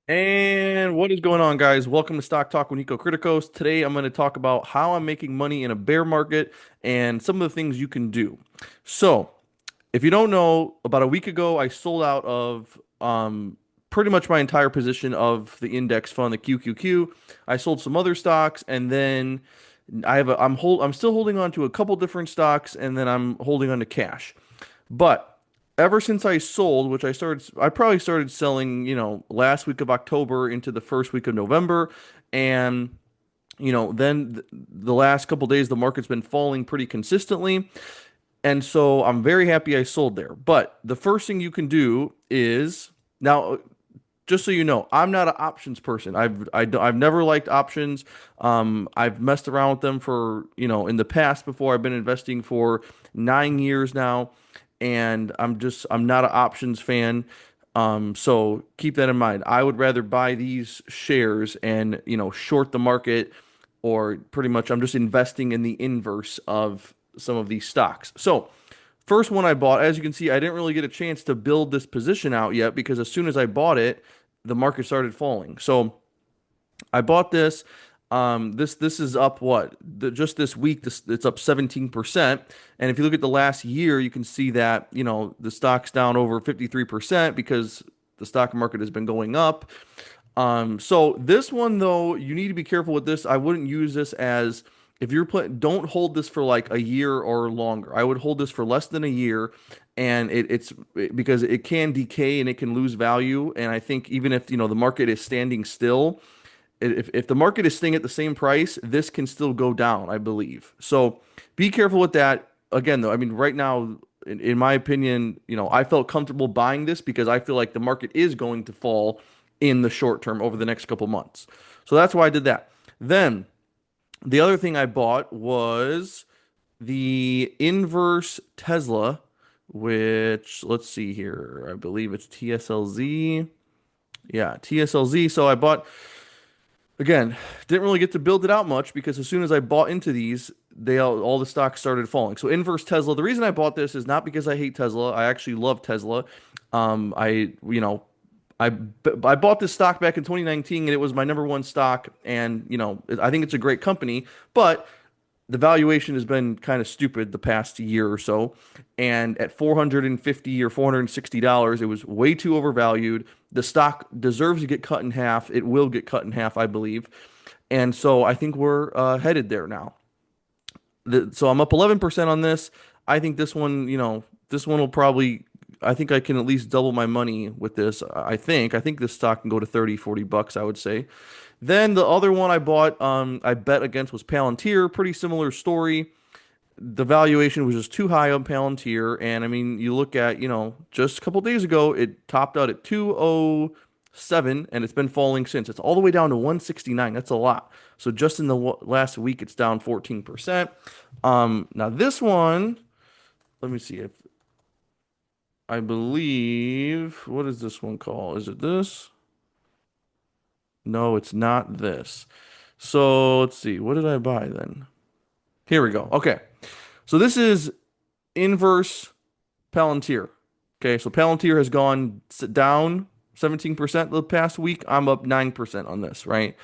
And what is going on, guys? Welcome to Stock Talk with Nico Criticos. Today, I'm going to talk about how I'm making money in a bear market and some of the things you can do. So, if you don't know, about a week ago, I sold out of pretty much my entire position of the index fund, the QQQ. I sold some other stocks, and then I'm still holding on to a couple different stocks, and then I'm holding on to cash. But ever since I sold, I probably started selling, last week of October into the first week of November. And, then the last couple days, the market's been falling pretty consistently. And so I'm very happy I sold there. But the first thing you can do is now, just so you know, I'm not an options person. I've never liked options. I've messed around with them for, in the past before. I've been investing for 9 years now, and I'm not an options fan. So keep that in mind. I would rather buy these shares and, short the market, or pretty much I'm just investing in the inverse of some of these stocks. So first one I bought, as you can see, I didn't really get a chance to build this position out yet because as soon as I bought it, the market started falling. So I bought this. This is up just this week. It's up 17%. And if you look at the last year, you can see that the stock's down over 53% because the stock market has been going up. So this one though, you need to be careful with this. I wouldn't use this as if you're playing. Don't hold this for like a year or longer. I would hold this for less than a year, and because it can decay and it can lose value. And I think even if the market is standing still, if the market is staying at the same price, this can still go down, I believe. So be careful with that. Again, though, I mean, right now, in my opinion, I felt comfortable buying this because I feel like the market is going to fall in the short term over the next couple months. So that's why I did that. Then the other thing I bought was the inverse Tesla, which let's see here. I believe it's TSLZ. Yeah, TSLZ. So I bought. Again, didn't really get to build it out much because as soon as I bought into these, all the stocks started falling. So inverse Tesla. The reason I bought this is not because I hate Tesla. I actually love Tesla. I I bought this stock back in 2019 and it was my number one stock. And I think it's a great company, but the valuation has been kind of stupid the past year or so. And at 450 or $460, it was way too overvalued. The stock deserves to get cut in half. It will get cut in half, I believe. And so I think we're headed there now. So I'm up 11% on this. I think this one will probably, I think I can at least double my money with this. I think this stock can go to 30, $40, I would say. Then the other one I bought, I bet against was Palantir. Pretty similar story. The valuation was just too high on Palantir. And I mean, you look at, just a couple days ago, it topped out at 207 and it's been falling since. It's all the way down to 169. That's a lot. So just in the last week, it's down 14%. Now this one, let me see if I believe, what is this one called? Is it this? No, it's not this. So let's see. What did I buy then? Here we go. Okay. So this is inverse Palantir. Okay. So Palantir has gone down 17% the past week. I'm up 9% on this, right?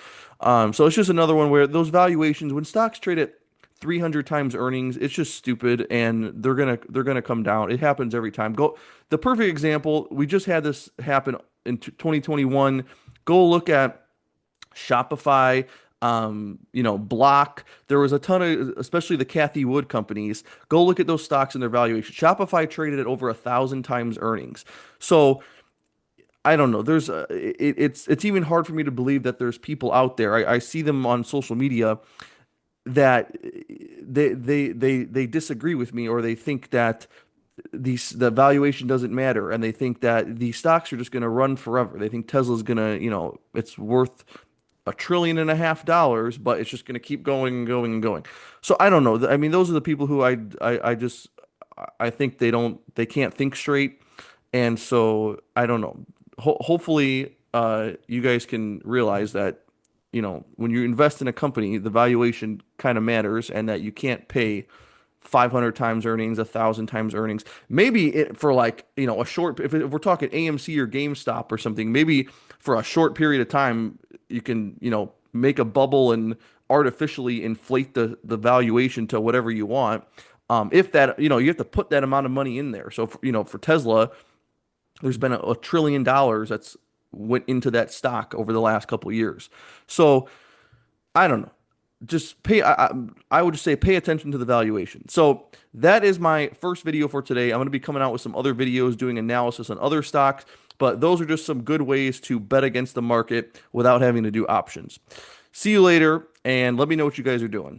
So it's just another one where those valuations, when stocks trade at 300 times earnings, it's just stupid and they're gonna come down. It happens every time. The perfect example, we just had this happen in 2021. Go look at Shopify, Block. There was a ton of, especially the Kathy Wood companies. Go look at those stocks and their valuation. Shopify traded at over 1,000 times earnings. So I don't know. It's even hard for me to believe that there's people out there. I see them on social media that they disagree with me or they think that the valuation doesn't matter and they think that these stocks are just going to run forever. They think Tesla's going to, it's worth $1.5 trillion, but it's just going to keep going and going and going. So I don't know. I mean, those are the people who I just I think they can't think straight, and so I don't know. Hopefully, you guys can realize that when you invest in a company, the valuation kind of matters, and that you can't pay 500 times earnings, 1,000 times earnings. Maybe for like, a short, if we're talking AMC or GameStop or something, maybe for a short period of time, you can, make a bubble and artificially inflate the valuation to whatever you want. If that, you have to put that amount of money in there. So, for Tesla, there's been a trillion dollars that's went into that stock over the last couple of years. So I don't know. Just pay. I would just say pay attention to the valuation. So that is my first video for today. I'm going to be coming out with some other videos doing analysis on other stocks, but those are just some good ways to bet against the market without having to do options. See you later, and let me know what you guys are doing.